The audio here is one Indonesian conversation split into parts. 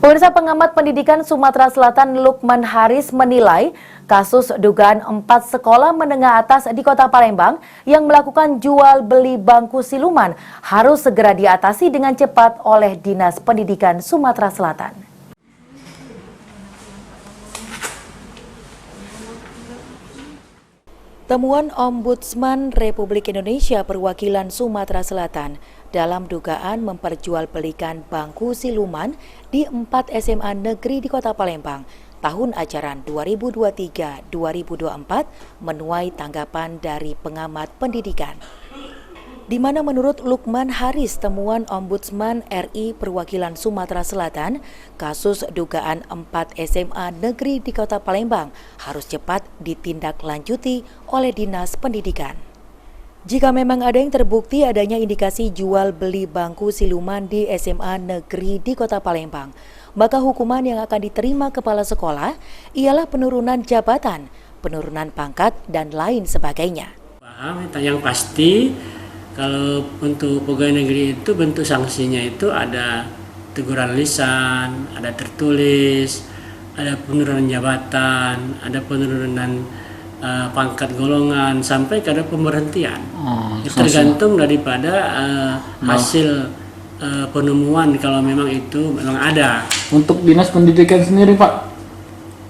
Pemirsa, pengamat pendidikan Sumatera Selatan Lukman Haris menilai kasus dugaan 4 sekolah menengah atas di Kota Palembang yang melakukan jual beli bangku siluman harus segera diatasi dengan cepat oleh Dinas Pendidikan Sumatera Selatan. Temuan Ombudsman Republik Indonesia perwakilan Sumatera Selatan dalam dugaan memperjualbelikan bangku siluman di 4 SMA negeri di Kota Palembang tahun ajaran 2023-2024 menuai tanggapan dari pengamat pendidikan. Di mana menurut Lukman Haris, temuan Ombudsman RI perwakilan Sumatera Selatan, kasus dugaan 4 SMA negeri di Kota Palembang harus cepat ditindaklanjuti oleh Dinas Pendidikan. Jika memang ada yang terbukti adanya indikasi jual beli bangku siluman di SMA negeri di Kota Palembang, maka hukuman yang akan diterima kepala sekolah ialah penurunan jabatan, penurunan pangkat, dan lain sebagainya. Yang pasti, kalau untuk pegawai negeri itu bentuk sanksinya itu ada teguran lisan, ada tertulis, ada penurunan jabatan, ada penurunan pangkat golongan, sampai ke ada pemberhentian. Tergantung daripada hasil penemuan, kalau memang itu memang ada. Untuk Dinas Pendidikan sendiri, Pak,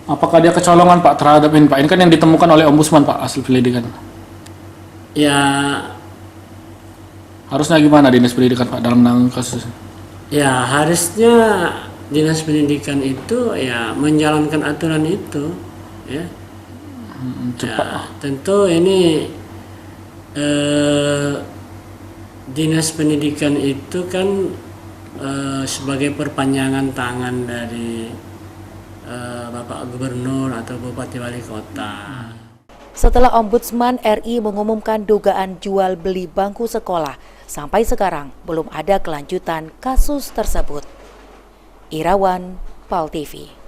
apakah dia kecolongan, Pak, terhadap ini, Pak? Ini kan yang ditemukan oleh Ombudsman, Pak, hasil pendidikan. Ya, harusnya gimana Dinas Pendidikan, Pak, dalam menangani kasus? Ya, harusnya Dinas Pendidikan itu ya menjalankan aturan itu, ya. Ya, tentu ini Dinas Pendidikan itu kan sebagai perpanjangan tangan dari Bapak Gubernur atau Bupati Wali Kota. Setelah Ombudsman RI mengumumkan dugaan jual beli bangku sekolah, sampai sekarang belum ada kelanjutan kasus tersebut. Irawan, PAL TV.